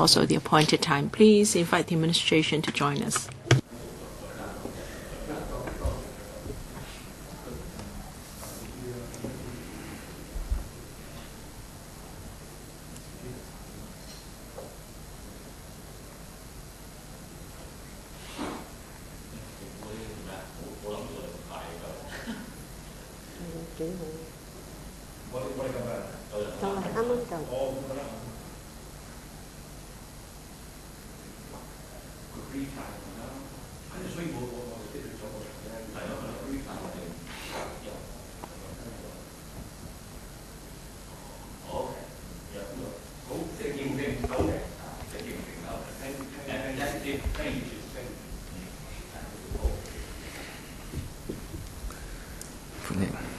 also the appointed time. Please invite the administration to join us.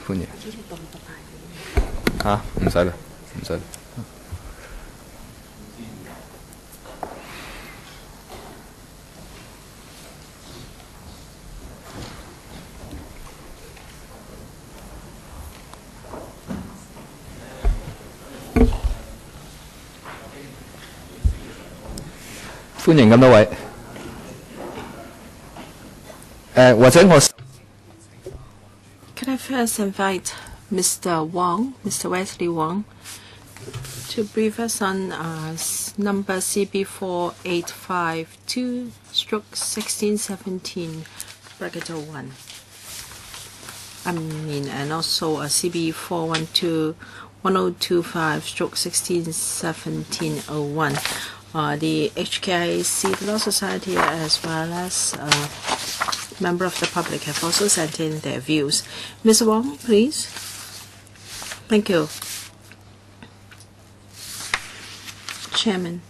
歡迎嚇，唔使啦，唔使啦。歡迎咁多位。或者我。Can I first invite Mr. Wong, Mr. Wesley Wong, to brief us on number CB4852/1617 bracket 01. And also CB4121025/161701. The HKIAC Law Society as well as member of the public have also sent in their views. Mr. Wong, please. Thank you. Chairman,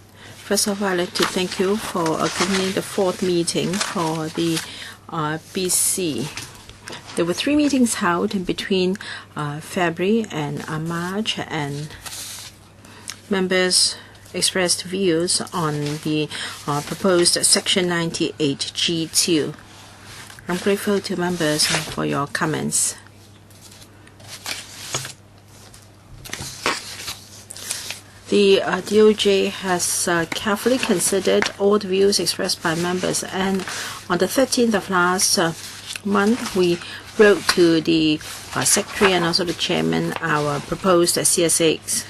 first of all, I'd like to thank you for convening the fourth meeting for the BC. There were 3 meetings held in between February and March, and members expressed views on the proposed Section 98G2. I'm grateful to members for your comments. The DOJ has carefully considered all the views expressed by members, and on the 13th of last month, we wrote to the Secretary and also the Chairman our proposed CSAs.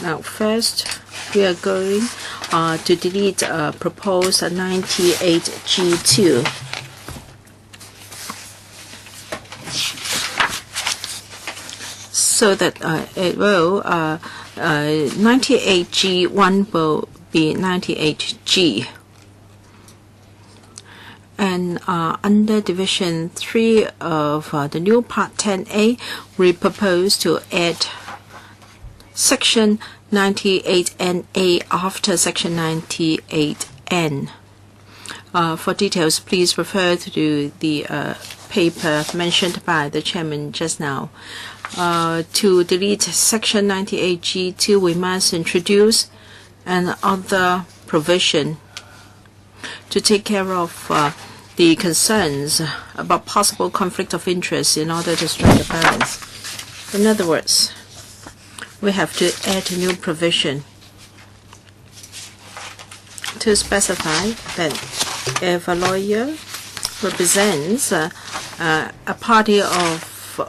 Now, first, we are going to delete proposed 98G2. So that it will 98G1 will be 98G. And under Division 3 of the new Part 10A, we propose to add Section 98NA after Section 98N. For details, please refer to the paper mentioned by the Chairman just now. To delete Section 98G2, we must introduce another provision to take care of the concerns about possible conflict of interest in order to strike a balance. In other words, we have to add a new provision to specify that if a lawyer represents a party of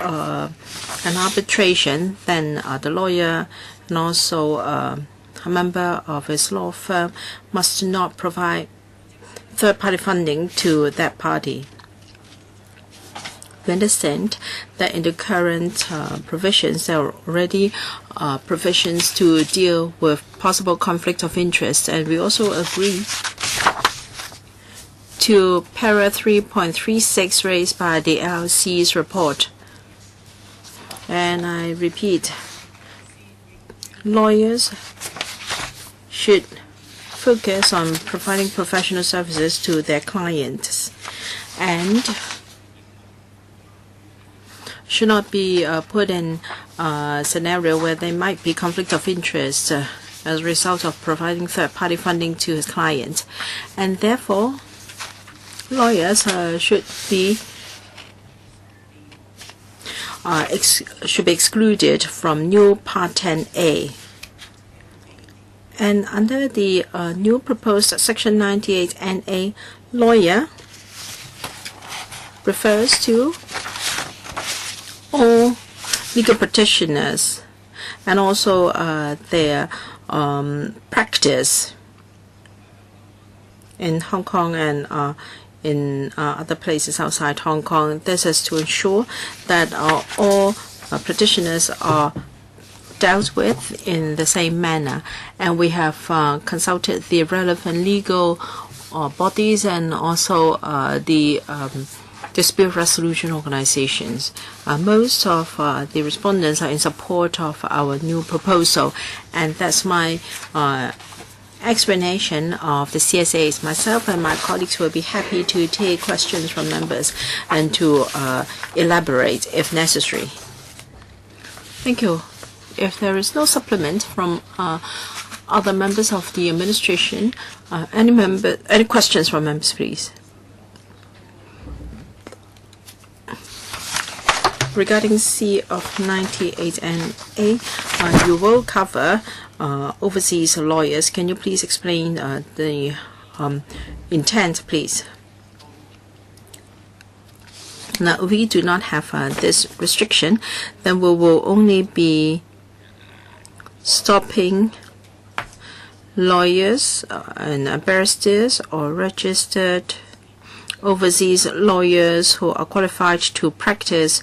an arbitration, then the lawyer and also a member of his law firm must not provide third-party funding to that party. We understand that in the current provisions, there are already provisions to deal with possible conflict of interest, and we also agree to para 3.36 raised by the LC's report. And I repeat, lawyers should focus on providing professional services to their clients and should not be put in a scenario where there might be conflict of interest as a result of providing third-party funding to his client. And therefore, lawyers should be excluded from new Part 10A. And under the new proposed Section 98NA, lawyer refers to all legal practitioners and also their practice in Hong Kong and in other places outside Hong Kong. This is to ensure that all practitioners are dealt with in the same manner. And we have consulted the relevant legal bodies and also the dispute resolution organizations. Most of the respondents are in support of our new proposal, and that's my explanation of the CSAs. Myself and my colleagues will be happy to take questions from members and to elaborate if necessary. Thank you. If there is no supplement from other members of the administration, any questions from members, please? Regarding C of 98NA, you will cover overseas lawyers. Can you please explain the intent, please? Now, we do not have this restriction. Then we will only be stopping lawyers and barristers or registered overseas lawyers who are qualified to practice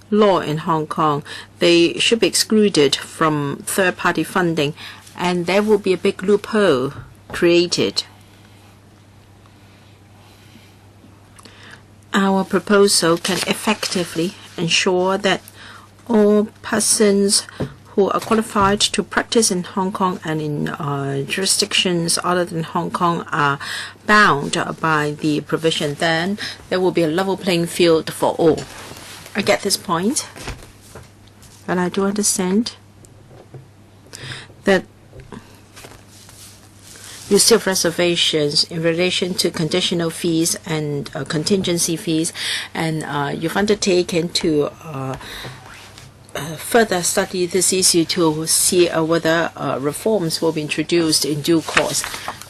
law in Hong Kong. They should be excluded from third-party funding, and there will be a big loophole created. Our proposal can effectively ensure that all persons who are qualified to practice in Hong Kong and in jurisdictions other than Hong Kong are bound by the provision. Then there will be a level playing field for all. I get this point, but I do understand that you still have reservations in relation to conditional fees and contingency fees, and you've undertaken to further study this issue to see whether reforms will be introduced in due course.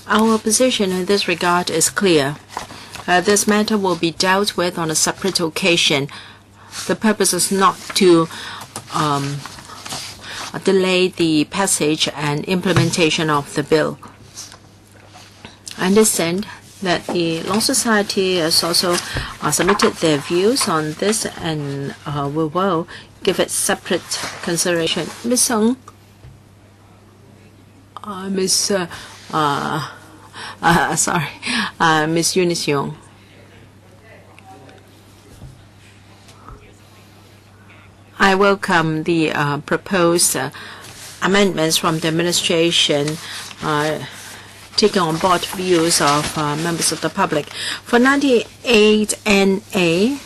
Our position in this regard is clear. This matter will be dealt with on a separate occasion. The purpose is not to delay the passage and implementation of the bill. I understand that the Law Society has also submitted their views on this, and we will give it separate consideration. Ms. Sung, Ms. Eunice Young. I welcome the proposed amendments from the administration, taking on board views of members of the public. For 98NA,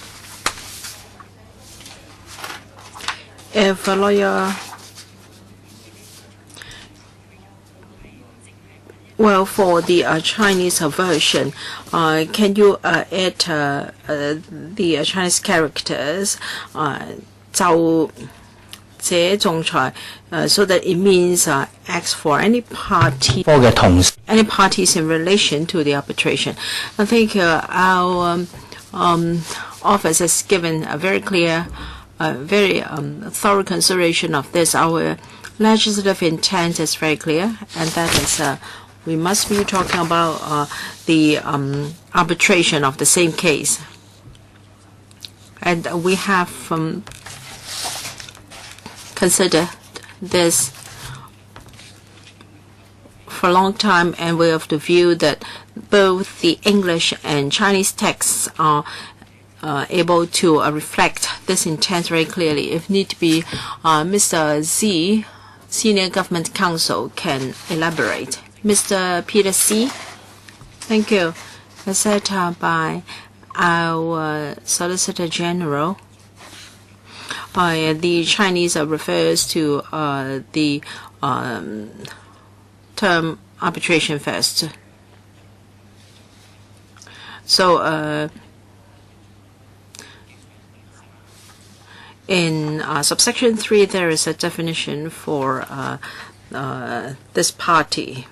if a lawyer, well, for the Chinese version, can you add the Chinese characters, 就这仲裁, so that it means acts for any parties in relation to the arbitration. I think our office has given a very clear, very thorough consideration of this. Our legislative intent is very clear, and that is we must be talking about the arbitration of the same case. And we have considered this for a long time, and we have the view that both the English and Chinese texts are able to reflect this intent very clearly. If need be, Mr. Z, Senior Government Counsel, can elaborate. Mr. Peter C. Thank you. As said by our Solicitor General, the Chinese refers to the term arbitration first. So in subsection 3, there is a definition for this party.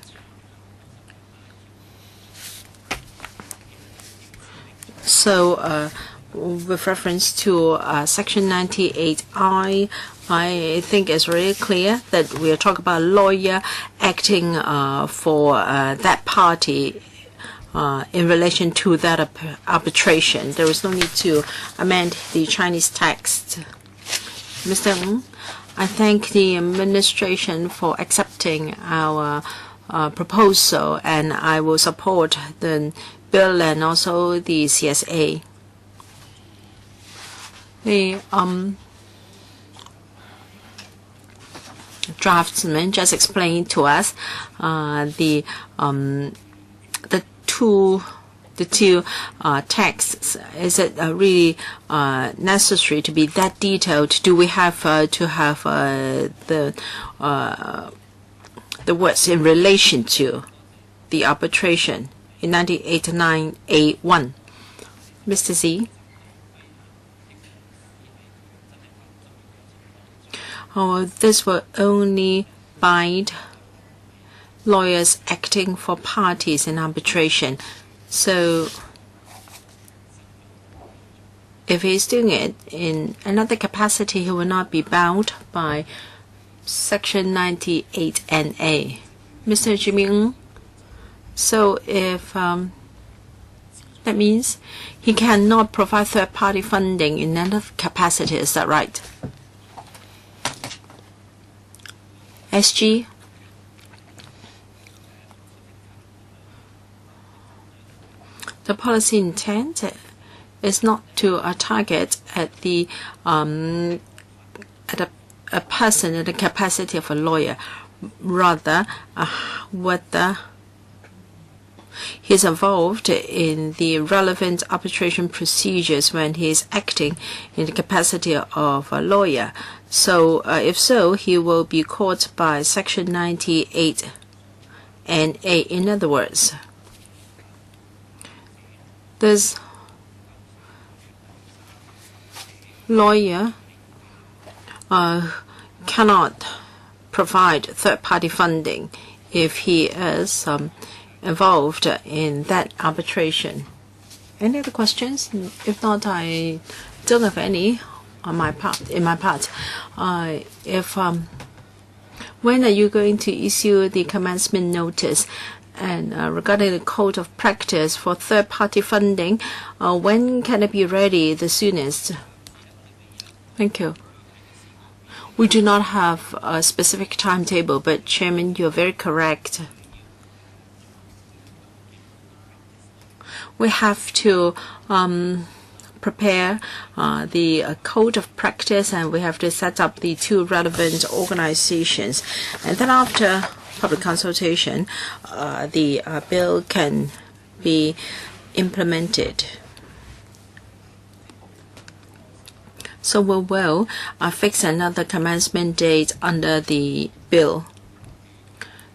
So with reference to Section 98I, I think it's really clear that we are talking about a lawyer acting for that party in relation to that arbitration. There is no need to amend the Chinese text. Mr. Ng, I thank the administration for accepting our proposal, and I will support the bill and also the CSA. The draftsman just explained to us the two texts. Is it really necessary to be that detailed? Do we have to have the words in relation to the arbitration in 1989A1? Mr. Z? Oh, this will only bind lawyers acting for parties in arbitration. So if he's doing it in another capacity, he will not be bound by Section 98NA. Mr. Jimmy Ng, so if that means he cannot provide third-party funding in another capacity, is that right? SG? The policy intent is not to target at the at a person in the capacity of a lawyer, rather whether he's involved in the relevant arbitration procedures when he is acting in the capacity of a lawyer. So if so, he will be caught by Section 98 and A. In other words, this lawyer cannot provide third-party funding if he is involved in that arbitration. Any other questions? If not, I don't have any on my part. When are you going to issue the commencement notice? And regarding the code of practice for third-party funding, when can it be ready the soonest? Thank you. We do not have a specific timetable, but Chairman, you're very correct. We have to prepare the code of practice, and we have to set up the two relevant organizations. And then after public consultation, the bill can be implemented. So we will fix another commencement date under the bill.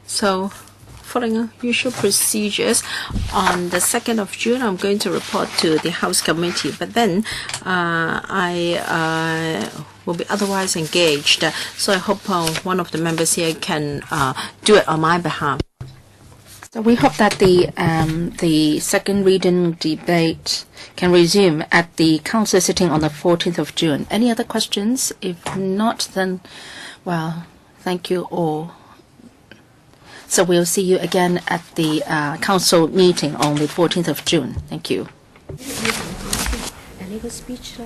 So following usual procedures, on the 2nd of June, I'm going to report to the House Committee, but then I will be otherwise engaged. So I hope one of the members here can do it on my behalf. So we hope that the second reading debate can resume at the council sitting on the 14th of June. Any other questions? If not, then, well, thank you all. So we'll see you again at the council meeting on the 14th of June. Thank you. Any speech?